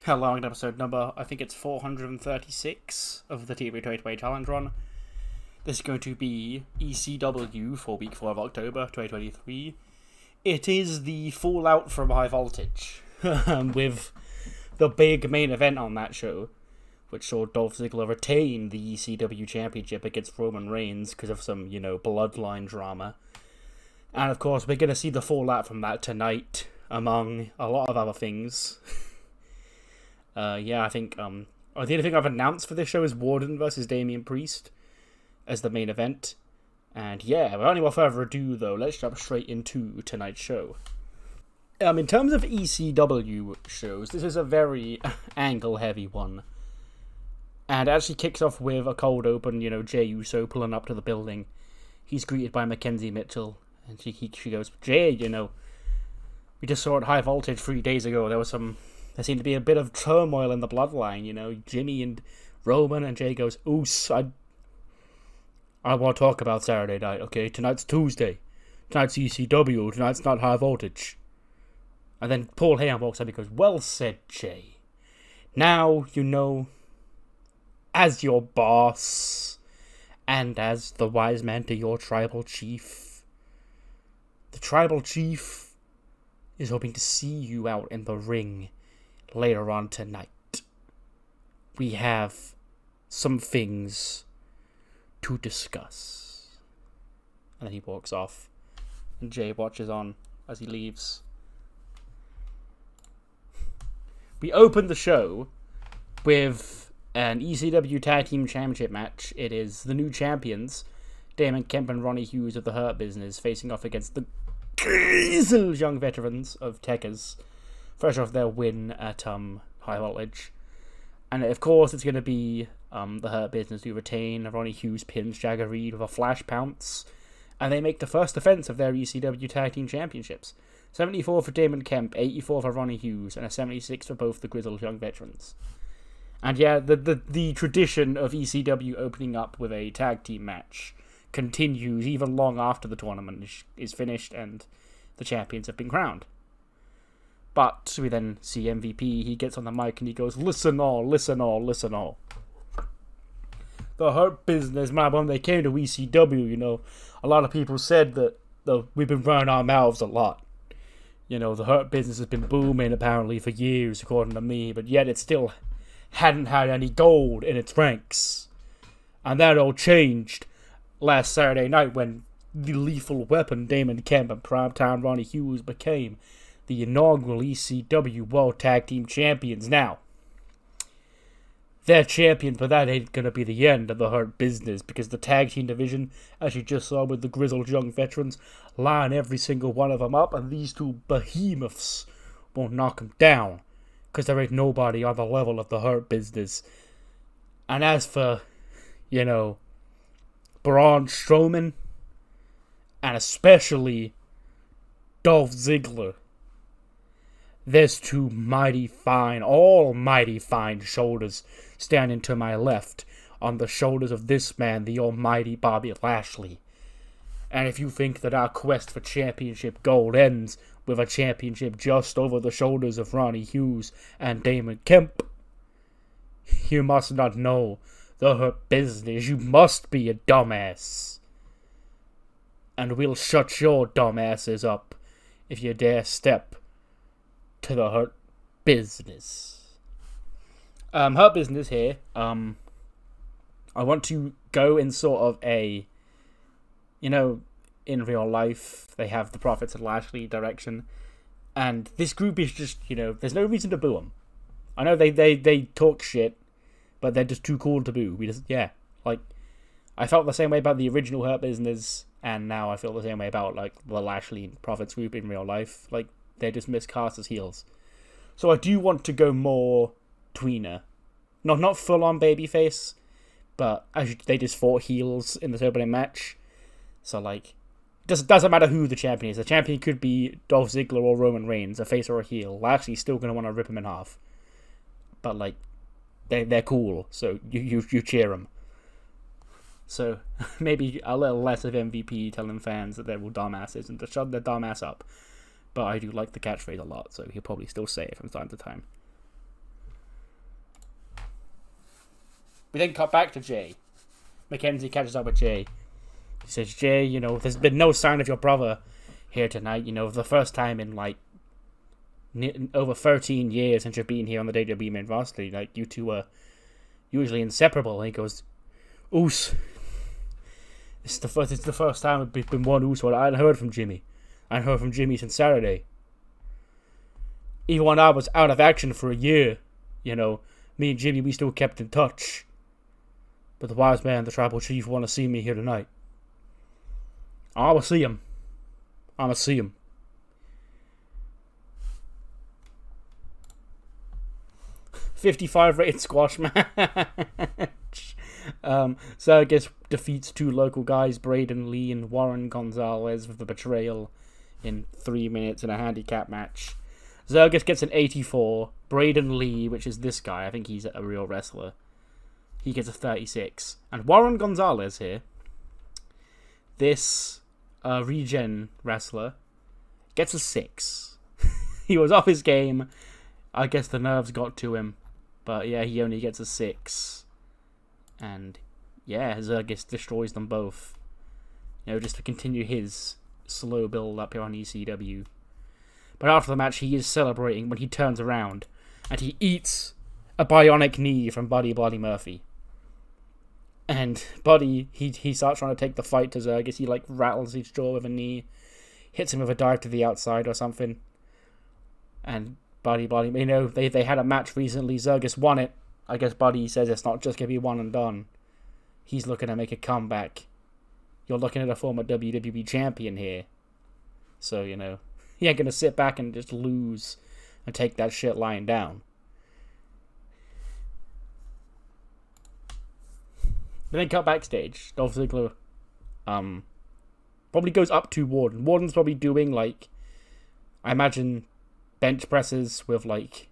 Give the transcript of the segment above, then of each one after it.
Hello, and episode number, I think it's 436 of the TEW 2020 Challenge Run. This is going to be ECW for week 4 of October 2023. It is the fallout from High Voltage, with the big main event on that show, which saw Dolph Ziggler retain the ECW Championship against Roman Reigns because of some, bloodline drama. And of course, we're going to see the fallout from that tonight, among a lot of other things. I think, the only thing I've announced for this show is Warden versus Damian Priest as the main event. And yeah, without any more further ado, though, let's jump straight into tonight's show. In terms of ECW shows, this is a very angle-heavy one. And it actually kicks off with a cold open, Jey Uso pulling up to the building. He's greeted by Mackenzie Mitchell, and she goes, Jey, we just saw at High Voltage 3 days ago, there seemed to be a bit of turmoil in the bloodline, Jimmy and Roman, and Jey goes, Oos, I want to talk about Saturday night, okay? Tonight's Tuesday. Tonight's ECW. Tonight's not High Voltage. And then Paul Heyman walks up and goes, well said, Jey. Now, as your boss, and as the wise man to your tribal chief, the tribal chief is hoping to see you out in the ring later on tonight. We have some things to discuss. And then he walks off, and Jey watches on as he leaves. We open the show with an ECW Tag Team Championship match. It is the new champions, Damon Kemp and Ronnie Hughes of the Hurt Business, facing off against the grizzled young veterans of Techers, fresh off their win at High Voltage. And of course, it's going to be the Hurt Business who retain. Ronnie Hughes pins Jagger Reed with a flash pounce, and they make the first defense of their ECW Tag Team Championships. 74 for Damon Kemp, 84 for Ronnie Hughes, and a 76 for both the grizzled young veterans. And yeah, the tradition of ECW opening up with a tag team match continues even long after the tournament is finished and the champions have been crowned. But we then see MVP, he gets on the mic and he goes, listen all. The Hurt Business, man, when they came to ECW, a lot of people said that we've been running our mouths a lot. The Hurt Business has been booming apparently for years, according to me, but yet it still hadn't had any gold in its ranks. And that all changed last Saturday night when the lethal weapon Damon Kemp and primetime Ronnie Hughes became the inaugural ECW World Tag Team Champions. Now, they're champions, but that ain't gonna be the end of the Hurt Business, because the tag team division, as you just saw with the grizzled young veterans, line every single one of them up, and these two behemoths won't knock them down, because there ain't nobody on the level of the Hurt Business. And as for, Braun Strowman, and especially Dolph Ziggler, there's two almighty fine shoulders standing to my left on the shoulders of this man, the almighty Bobby Lashley. And if you think that our quest for championship gold ends with a championship just over the shoulders of Ronnie Hughes and Damon Kemp, you must not know the Hurt Business. You must be a dumbass. And we'll shut your dumbasses up if you dare step to the Hurt Business. Hurt Business here. I want to go in sort of a, in real life, they have the Prophets of Lashley direction, and this group is just, there's no reason to boo them. I know they talk shit, but they're just too cool to boo. I felt the same way about the original Hurt Business, and now I feel the same way about, the Lashley Prophets group in real life. They're just miscast as heels. So I do want to go more tweener. Not full-on babyface, but they just fought heels in this opening match. So, doesn't matter who the champion is. The champion could be Dolph Ziggler or Roman Reigns, a face or a heel. Lashley's still going to want to rip him in half. But, they're cool, so you cheer them. So, maybe a little less of MVP telling fans that they're all dumbasses and to shut their dumb ass up. But I do like the catchphrase a lot, so he'll probably still say it from time to time. We then cut back to Jay. Mackenzie catches up with Jay. He says, Jay, you know, there's been no sign of your brother here tonight. You know, the first time in, like, over 13 years since you've been here on the WWE main roster. Like, you two were usually inseparable. And he goes, Oos. It's the first time it's been one Oos. I hadn't heard from Jimmy. I hadn't heard from Jimmy since Saturday. Even when I was out of action for a year, you know, me and Jimmy, we still kept in touch. But the wise man, the tribal chief, want to see me here tonight. I will see him. I'm going to see him. .55 rated squash match. Zergus defeats two local guys, Braden Lee and Warren Gonzalez, with the betrayal in 3 minutes in a handicap match. Zergus gets an 84. Braden Lee, which is this guy, I think he's a real wrestler, he gets a 36. And Warren Gonzalez here, this Regen wrestler, gets a 6. He was off his game. I guess the nerves got to him. But yeah, he only gets a 6. And yeah, Zergus destroys them both. You know, just to continue his slow build up here on ECW. But after the match, he is celebrating when he turns around and he eats a bionic knee from Buddy Murphy. And Buddy, he starts trying to take the fight to Zergus. He like rattles his jaw with a knee, hits him with a dive to the outside or something. And Buddy, you know, they had a match recently. Zergus won it. I guess Buddy says it's not just going to be one and done. He's looking to make a comeback. You're looking at a former WWE champion here. So, you know, he ain't going to sit back and just lose and take that shit lying down. But then cut backstage. Dolph Ziggler probably goes up to Warden. Warden's probably doing, like, I imagine, bench presses with, like,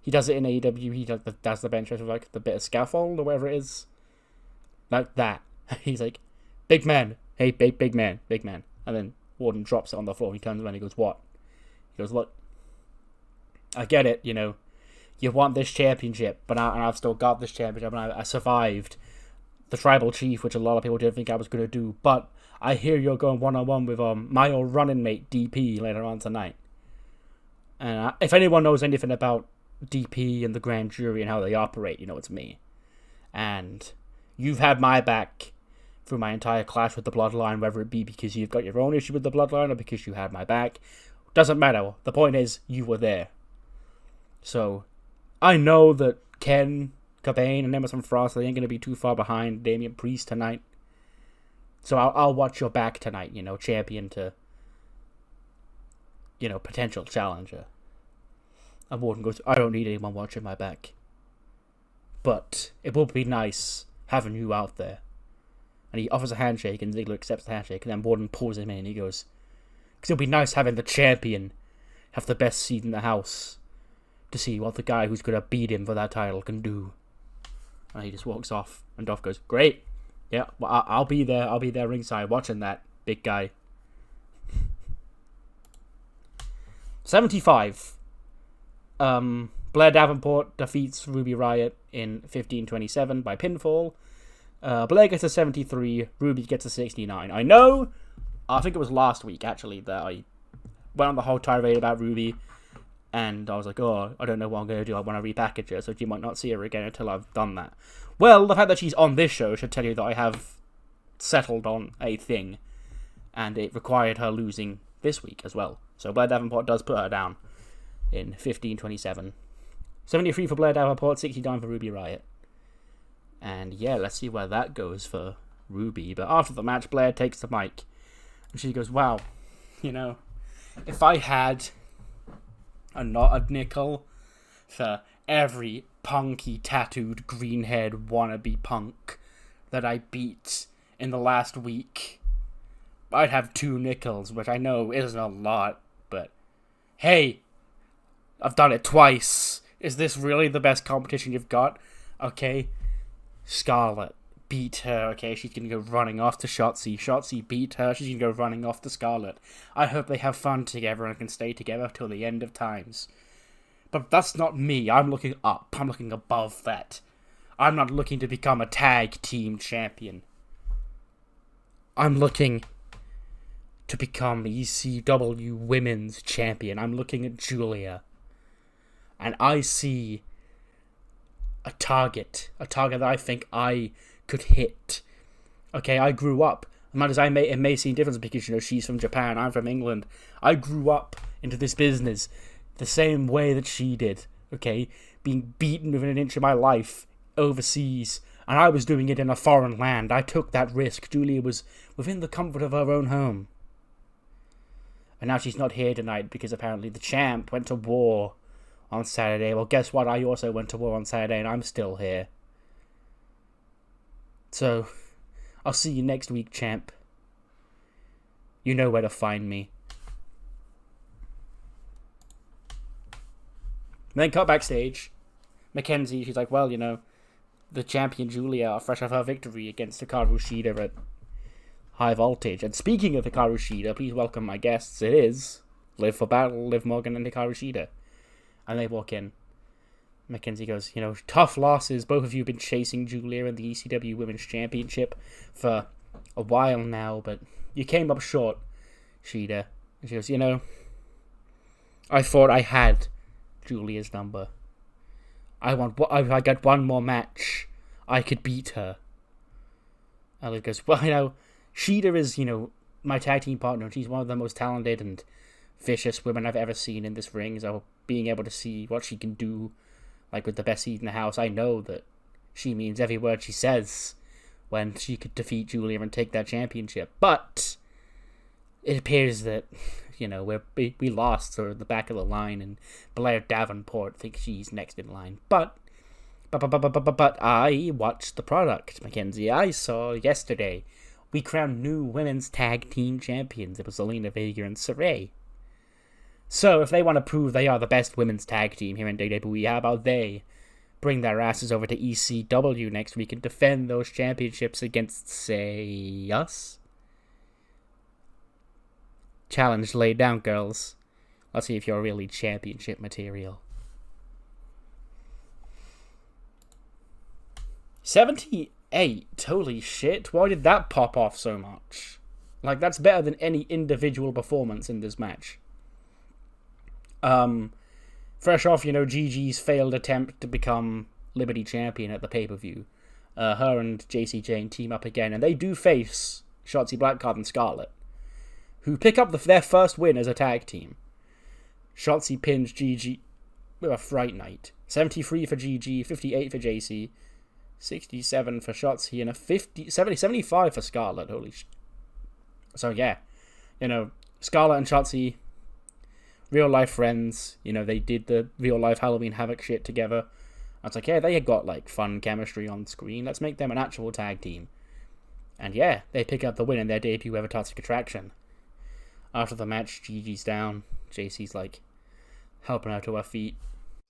he does it in AEW. He does the bench press with, like, the bit of scaffold or whatever it is. Like that. He's like, big man. Hey, big man. And then Warden drops it on the floor. He turns around and he goes, what? He goes, look, I get it, you know. You want this championship, but I've still got this championship, and I survived the tribal chief, which a lot of people didn't think I was going to do. But I hear you're going one-on-one with my old running mate, DP, later on tonight. And if anyone knows anything about DP and the grand jury and how they operate, you know it's me. And you've had my back through my entire clash with the bloodline, whether it be because you've got your own issue with the bloodline or because you had my back. Doesn't matter. The point is, you were there. So, I know that Ken, Kobain, and Emerson Frost, they ain't going to be too far behind Damian Priest tonight. So I'll watch your back tonight, you know, champion to, you know, potential challenger. And Warden goes, I don't need anyone watching my back. But it will be nice having you out there. And he offers a handshake, and Ziggler accepts the handshake, and then Warden pulls him in, and he goes, because it'll be nice having the champion have the best seat in the house to see what the guy who's going to beat him for that title can do. And he just walks off, and Dolph goes, great. Yeah, well, I'll be there. I'll be there ringside watching that big guy. 75. Blair Davenport defeats Ruby Riott in 15:27 by pinfall. Blair gets a 73. Ruby gets a 69. I know, I think it was last week, actually, that I went on the whole tirade about Ruby. And I was like, oh, I don't know what I'm going to do. I want to repackage her, so you might not see her again until I've done that. Well, the fact that she's on this show should tell you that I have settled on a thing. And it required her losing this week as well. So Blair Davenport does put her down in 15:27. 73 for Blair Davenport, 69 for Ruby Riott. And yeah, let's see where that goes for Ruby. But after the match, Blair takes the mic. And she goes, wow, you know, if I had not a nickel for every punky, tattooed, green-haired wannabe punk that I beat in the last week, I'd have 2 nickels, which I know isn't a lot, but hey, I've done it twice. Is this really the best competition you've got? Okay, Scarlett, beat her, okay? She's gonna go running off to Shotzi. Shotzi beat her, she's gonna go running off to Scarlett. I hope they have fun together and can stay together till the end of times. But that's not me. I'm looking up. I'm looking above that. I'm not looking to become a tag team champion. I'm looking to become ECW Women's Champion. I'm looking at Julia. And I see a target that I think I could hit. Okay, I grew up. As much as it may seem different because, she's from Japan, I'm from England. I grew up into this business the same way that she did. Okay, being beaten within an inch of my life overseas, and I was doing it in a foreign land. I took that risk. Julia was within the comfort of her own home. And now she's not here tonight because apparently the champ went to war on Saturday. Well, guess what? I also went to war on Saturday and I'm still here. So, I'll see you next week, champ. You know where to find me. And then cut backstage. Mackenzie, she's like, well, the champion Julia are fresh off her victory against Hikaru Shida at High Voltage. And speaking of Hikaru Shida, please welcome my guests. It is Liv for Battle, Liv Morgan and Hikaru Shida. And they walk in. Mackenzie goes, tough losses. Both of you have been chasing Julia in the ECW Women's Championship for a while now, but you came up short, Shida. And she goes, I thought I had Julia's number. If I got one more match, I could beat her. And Liv goes, well, Shida is, my tag team partner. She's one of the most talented and vicious women I've ever seen in this ring. So being able to see what she can do, like with the best seat in the house, I know that she means every word she says when she could defeat Julia and take that championship. But it appears that, we lost her in the back of the line, and Blair Davenport thinks she's next in line. But I watched the product, Mackenzie. I saw yesterday we crowned new women's tag team champions. It was Zelina Vega and Sarray. So if they want to prove they are the best women's tag team here in WWE, how about they bring their asses over to ECW next week and defend those championships against, say, us? Challenge laid down, girls. Let's see if you're really championship material. 78. Holy shit. Why did that pop off so much? Like, that's better than any individual performance in this match. Fresh off, Gigi's failed attempt to become Liberty Champion at the pay-per-view. Her and JC Jane team up again, and they do face Shotzi Blackheart and Scarlett, who pick up their first win as a tag team. Shotzi pins Gigi with a Fright Night. 73 for Gigi, 58 for JC, 67 for Shotzi, and 75 for Scarlett. Holy sh... So yeah, Scarlett and Shotzi, real life friends. They did the real life Halloween Havoc shit together. I was like, yeah, they had got fun chemistry on screen. Let's make them an actual tag team. And yeah, they pick up the win in their debut ever Toxic Attraction. After the match, Gigi's down. JC's helping her to her feet.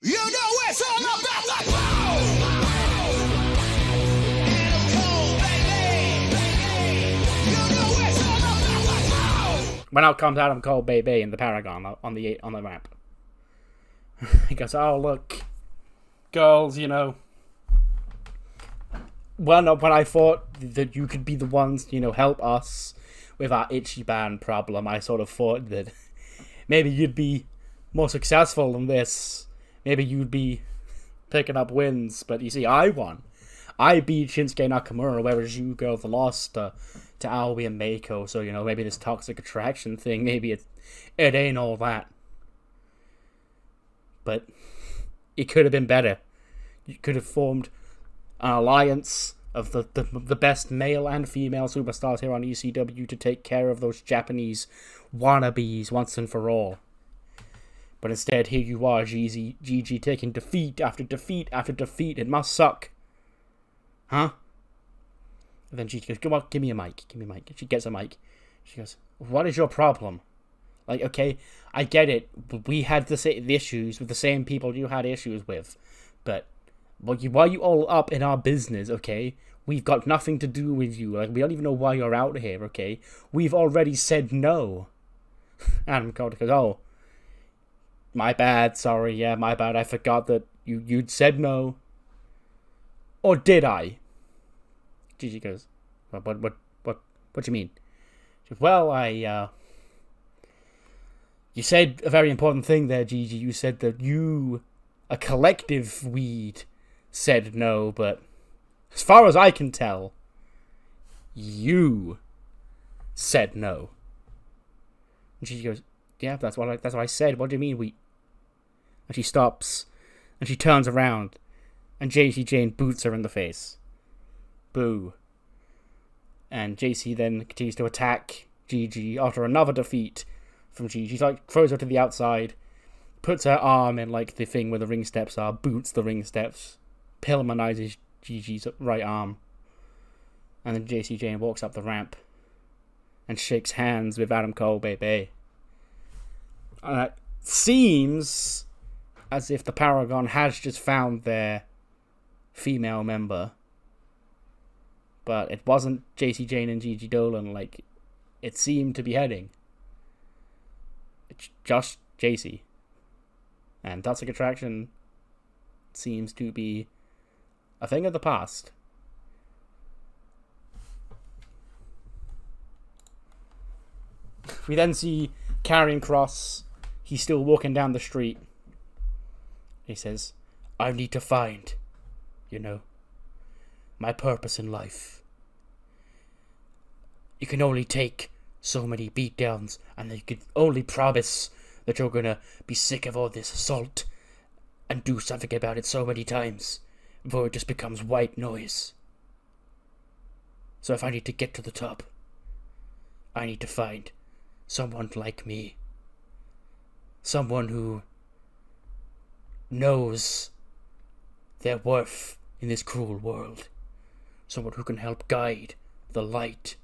It's all about the power! When out comes Adam Cole, Baby, in the Paragon on the ramp. He goes, oh, look, girls, when I thought that you could be the ones, help us with our itchy band problem, I sort of thought that maybe you'd be more successful than this. Maybe you'd be picking up wins. But you see, I won. I beat Shinsuke Nakamura, whereas you girls lost to Aoi and Mako. So, maybe this Toxic Attraction thing, maybe it ain't all that. But it could have been better. You could have formed an alliance of the best male and female superstars here on ECW to take care of those Japanese wannabes once and for all. But instead, here you are, Gigi taking defeat after defeat after defeat. It must suck. Huh? And then Gigi goes, come on, give me a mic. She gets a mic. She goes, what is your problem? Okay, I get it. We had the issues with the same people you had issues with. But why are you all up in our business, okay? We've got nothing to do with you. We don't even know why you're out here, okay? We've already said no. Adam Cole goes, oh, my bad, sorry, yeah, my bad. I forgot that you'd said no. Or did I? Gigi goes, what do you mean? She goes, well, you said a very important thing there, Gigi. You said that you, a collective weed, said no, but as far as I can tell, you said no. And Gigi goes, yeah, that's what I said. What do you mean we? And she stops, and she turns around, and JC Jane boots her in the face. Boo. And JC then continues to attack Gigi after another defeat from Gigi. She throws her to the outside, puts her arm in the thing where the ring steps are, boots the ring steps, Pillmanizes Gigi's right arm, and then JC Jane walks up the ramp and shakes hands with Adam Cole, baby. And it seems as if the Paragon has just found their female member, but it wasn't JC Jane and Gigi Dolan like it seemed to be heading. It's just JC. And Toxic Attraction seems to be a thing of the past. We then see Karrion Kross. He's still walking down the street. He says, I need to find, my purpose in life. You can only take so many beatdowns, and you can only promise that you're gonna be sick of all this assault and do something about it so many times before it just becomes white noise. So if I need to get to the top, I need to find someone like me. Someone who knows their worth in this cruel world. Someone who can help guide the light.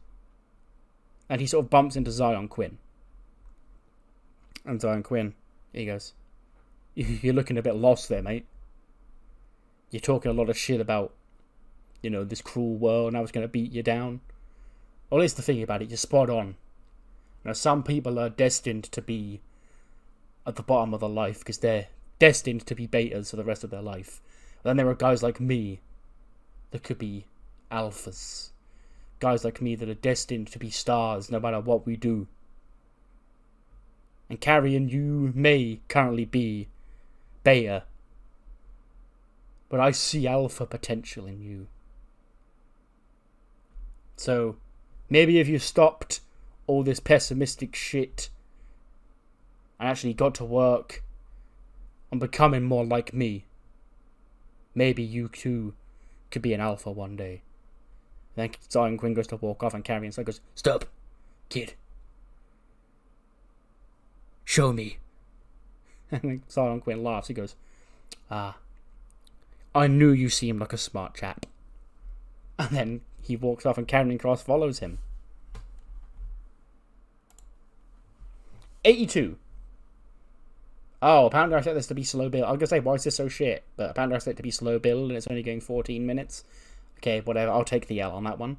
And he sort of bumps into Zion Quinn. And Zion Quinn, he goes, you're looking a bit lost there, mate. You're talking a lot of shit about, this cruel world and I was going to beat you down. Well, here's the thing about it, you're spot on. Some people are destined to be at the bottom of their life because they're destined to be betas for the rest of their life. And then there are guys like me that could be alphas. Guys like me that are destined to be stars no matter what we do. And Karrion, you may currently be beta, but I see alpha potential in you. So maybe if you stopped all this pessimistic shit and actually got to work on becoming more like me, maybe you too could be an alpha one day. Then Zion Quinn goes to walk off and Karrion goes, stop, kid. Show me. And then Zion Quinn laughs. He goes, I knew you seemed like a smart chap. And then he walks off and Karrion Kross follows him. 82. Oh, apparently I set this to be slow build. I was going to say, why is this so shit? But apparently I set it to be slow build and it's only going 14 minutes. Okay, whatever. I'll take the L on that one.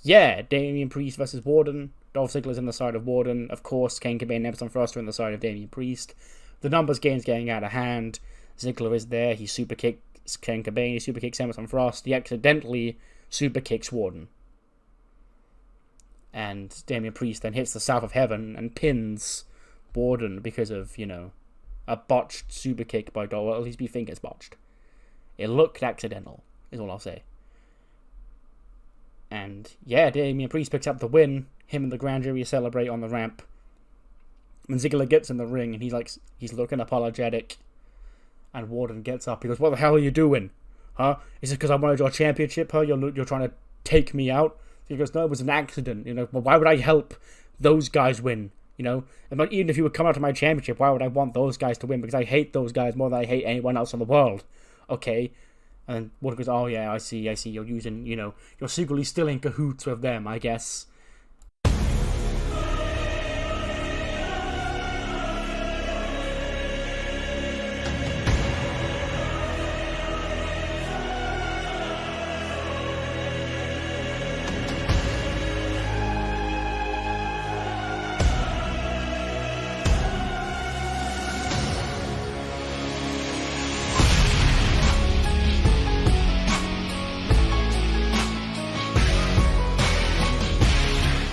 Yeah, Damian Priest versus Warden. Dolph Ziggler's in the side of Warden. Of course, Kane Cobain and Emerson Frost are in the side of Damian Priest. The numbers game's getting out of hand. Ziggler is there. He super kicks Kane Cobain. He super kicks Emerson Frost. He accidentally super kicks Warden. And Damian Priest then hits the South of Heaven and pins Warden because of, a botched super kick by Dolph. Well, at least we think it's botched. It looked accidental, is all I'll say. And yeah, Damian Priest picks up the win. Him and the Grand Jury celebrate on the ramp. When Ziggler gets in the ring and he's looking apologetic. And Warden gets up. He goes, what the hell are you doing? Huh? Is it because I wanted your championship? Huh? You're trying to take me out? He goes, no, it was an accident. Well, why would I help those guys win? And even if you would come out to my championship, why would I want those guys to win? Because I hate those guys more than I hate anyone else in the world. Okay. And Warden goes, oh yeah, I see. You're using, you're secretly still in cahoots with them, I guess.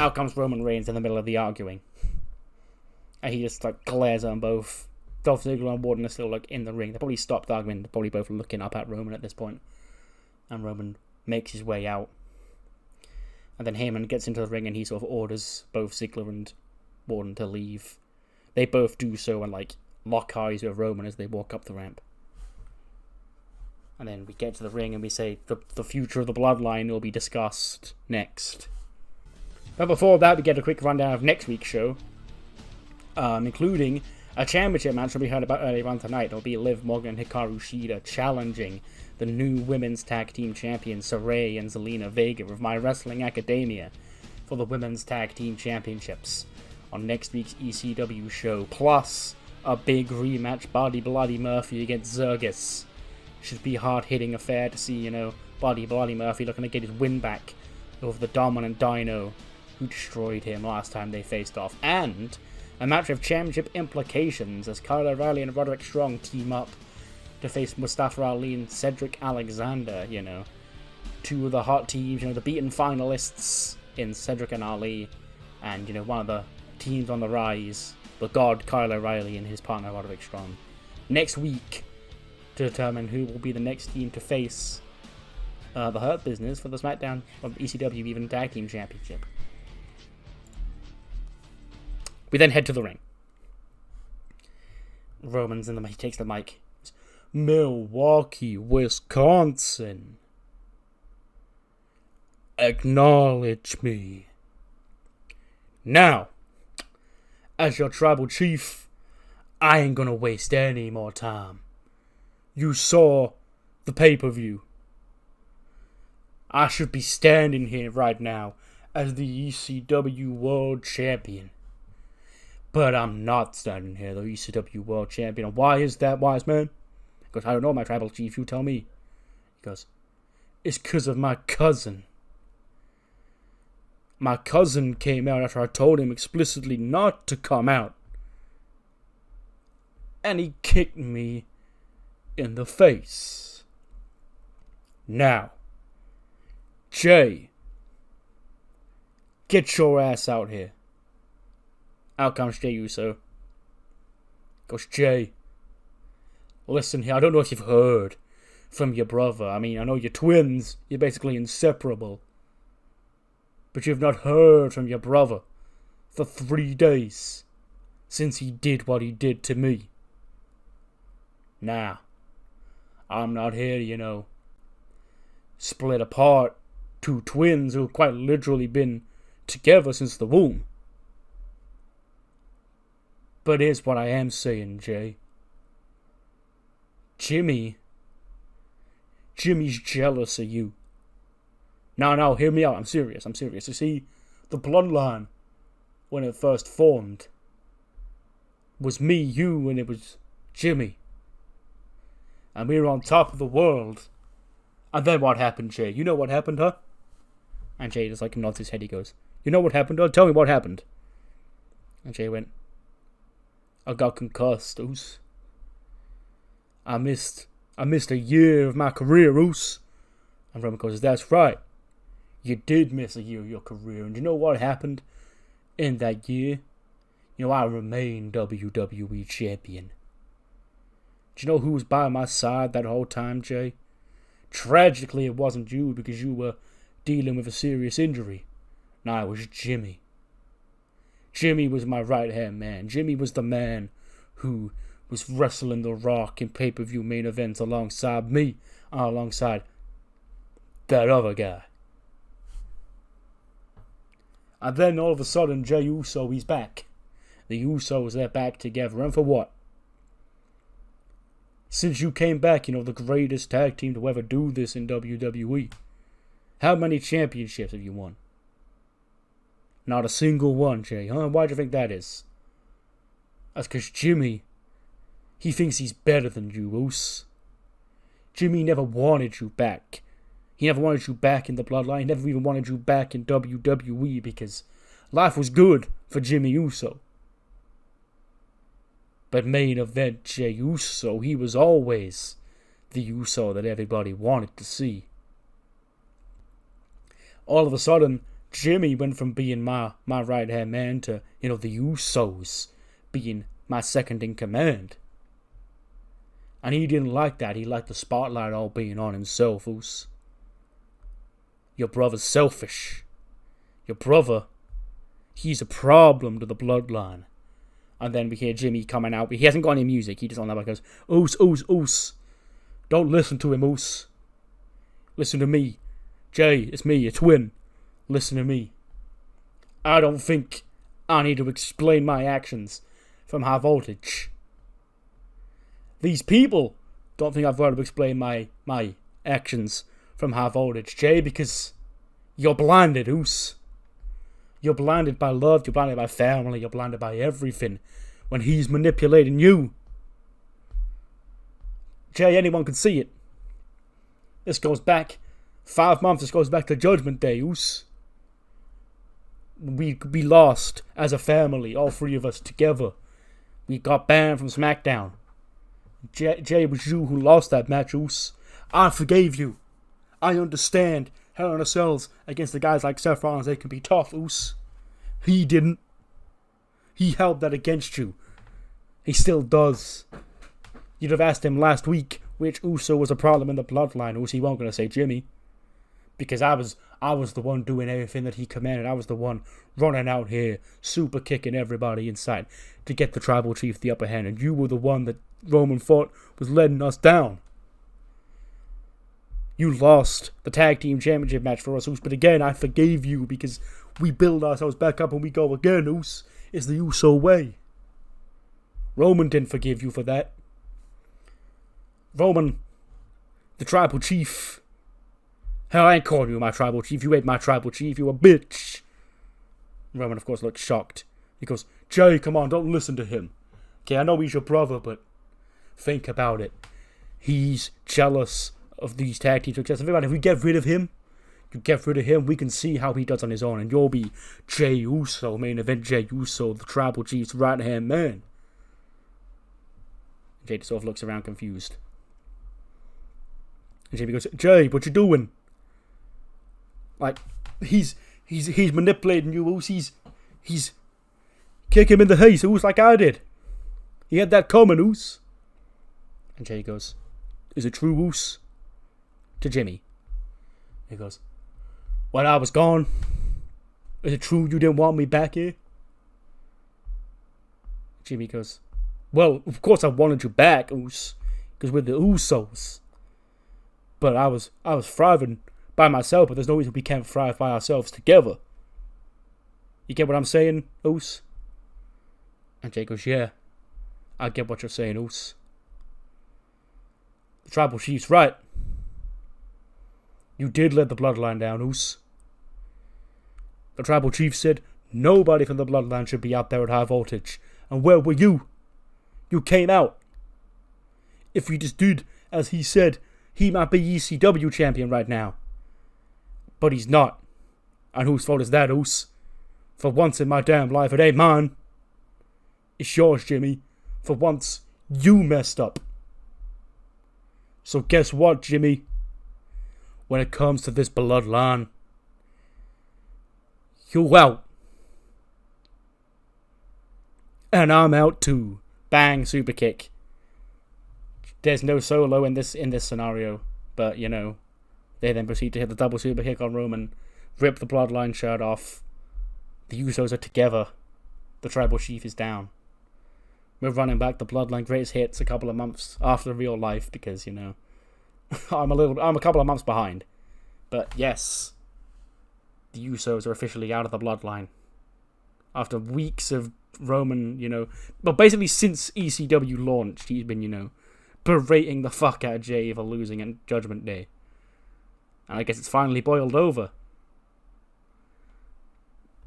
Out comes Roman Reigns in the middle of the arguing. And he just, like, glares at them both. Dolph Ziggler and Wardlow are still, like, in the ring. They probably stopped arguing. They're probably both looking up at Roman at this point. And Roman makes his way out. And then Heyman gets into the ring and he sort of orders both Ziggler and Wardlow to leave. They both do so and, like, lock eyes with Roman as they walk up the ramp. And then we get to the ring and we say the future of the bloodline will be discussed next. But before that, we get a quick rundown of next week's show, including a championship match that we heard about earlier on tonight. It'll be Liv Morgan and Hikaru Shida challenging the new women's tag team champions Sarray and Zelina Vega of My Wrestling Academia for the women's tag team championships on next week's ECW show. Plus, a big rematch, Buddy Bloody Murphy against Zergus. Should be a hard-hitting affair to see, Buddy Bloody Murphy looking to get his win back over the dominant Dino who destroyed him last time they faced off. And a match of championship implications as Kyle O'Reilly and Roderick Strong team up to face Mustafa Ali and Cedric Alexander, two of the hot teams, the beaten finalists in Cedric and Ali, and, one of the teams on the rise, the god Kyle O'Reilly and his partner Roderick Strong. Next week, to determine who will be the next team to face the Hurt Business for the SmackDown or ECW even Tag Team Championship. We then head to the ring. Roman's in the mic. He takes the mic. Milwaukee, Wisconsin. Acknowledge me. Now, as your tribal chief, I ain't gonna waste any more time. You saw the pay-per-view. I should be standing here right now as the ECW World Champion. But I'm not standing here, the ECW World Champion. And why is that, wise man? He goes, I don't know, my tribal chief, you tell me. He goes, it's because of my cousin. My cousin came out after I told him explicitly not to come out. And he kicked me in the face. Now, Jay, get your ass out here. Out comes Jey Uso. Goes, Jay, listen here, I don't know if you've heard from your brother. I mean, I know you're twins, you're basically inseparable. But you've not heard from your brother for 3 days since he did what he did to me. Now, I'm not here, split apart two twins who've quite literally been together since the womb. But here's what I am saying, Jay. Jimmy's jealous of you. No, hear me out. I'm serious. You see, the bloodline, when it first formed, was me, you, and it was Jimmy. And we were on top of the world. And then what happened, Jay? You know what happened, huh? And Jay just nods his head. He goes, you know what happened, huh? Tell me what happened. And Jay went, I got concussed, Oos. I missed a year of my career, Oos. And Roman goes, that's right. You did miss a year of your career. And you know what happened in that year? I remained WWE Champion. Do you know who was by my side that whole time, Jay? Tragically, it wasn't you because you were dealing with a serious injury. No, it was Jimmy. Jimmy was my right-hand man. Jimmy was the man who was wrestling The Rock in pay-per-view main events alongside me, alongside that other guy. And then all of a sudden, Jey Uso, he's back. The Usos, they're back together. And for what? Since you came back, the greatest tag team to ever do this in WWE. How many championships have you won? Not a single one, Jay, huh? Why do you think that is? That's because Jimmy, he thinks he's better than you, Oos. Jimmy never wanted you back. He never wanted you back in the bloodline. He never even wanted you back in WWE because life was good for Jimmy Uso. But main event Jey Uso, he was always the Uso that everybody wanted to see. All of a sudden, Jimmy went from being my right-hand man to, the Usos being my second in command. And he didn't like that. He liked the spotlight all being on himself, Us. Your brother's selfish. Your brother, he's a problem to the bloodline. And then we hear Jimmy coming out. He hasn't got any music. He just on that goes, Us, Us, Us. Don't listen to him, Us. Listen to me. Jay, it's me, your twin. Listen to me. I don't think I need to explain my actions from High Voltage. These people don't think I've got to explain my actions from High Voltage, Jay, because you're blinded, Us. You're blinded by love, you're blinded by family, you're blinded by everything when he's manipulating you. Jay, anyone can see it. This goes back 5 months, this goes back to Judgment Day, Us. We lost as a family, all three of us together. We got banned from SmackDown. Jay, it was you who lost that match, Us. I forgave you. I understand Hell in a Cells against the guys like Seth Rollins, they can be tough, Us. He didn't. He held that against you. He still does. You'd have asked him last week which Uso was a problem in the bloodline, Us. He won't gonna say Jimmy. Because I was the one doing everything that he commanded. I was the one running out here, super kicking everybody inside to get the tribal chief the upper hand. And you were the one that Roman thought was letting us down. You lost the tag team championship match for us, Us. But again, I forgave you because we build ourselves back up and we go again, Us. It's the Uso way. Roman didn't forgive you for that. Roman, the tribal chief. Hell, I ain't calling you my tribal chief. You ain't my tribal chief. You a bitch. Roman, of course, looked shocked. He goes, Jay, come on, don't listen to him. Okay, I know he's your brother, but think about it. He's jealous of these tag team success. If we get rid of him, we can see how he does on his own. And you'll be Jay Uso, main event Jay Uso, the tribal chief's right-hand man. Jay sort of looks around confused. And Jamie goes, Jay, what you doing? Like, he's manipulating you, Us. He's kick him in the face, Us, like I did. He had that coming, Us. And Jay goes, is it true, Us? To Jimmy. He goes, when I was gone, is it true you didn't want me back here? Jimmy goes, well, of course I wanted you back, Us, because we're the Usos. But I was thriving by myself, but there's no reason we can't thrive by ourselves together. You get what I'm saying, Us? And Jay goes, yeah, I get what you're saying, Us. The tribal chief's right. You did let the bloodline down, Us. The tribal chief said nobody from the bloodline should be out there at High Voltage. And where were you? You came out. If we just did as he said, he might be ECW champion right now. But he's not. And whose fault is that, Us? For once in my damn life, it ain't mine. It's yours, Jimmy. For once, you messed up. So guess what, Jimmy? When it comes to this bloodline, you out. And I'm out too. Bang, super kick. There's no solo in this scenario, but they then proceed to hit the double super kick on Roman, rip the bloodline shirt off. The Usos are together. The tribal chief is down. We're running back the bloodline greatest hits a couple of months after real life because I'm a couple of months behind. But yes, the Usos are officially out of the bloodline after weeks of Roman, but basically since ECW launched, he's been, berating the fuck out of Jay for losing in Judgment Day. And I guess it's finally boiled over.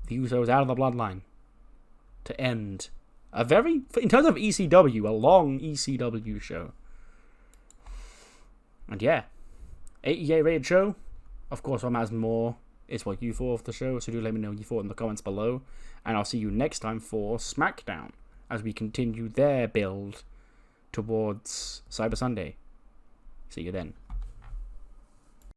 The Usos out of the bloodline to end in terms of ECW, a long ECW show. And yeah, 88 rated show. Of course, I'm as more is what you thought of the show, so do let me know what you thought in the comments below. And I'll see you next time for SmackDown as we continue their build towards Cyber Sunday. See you then.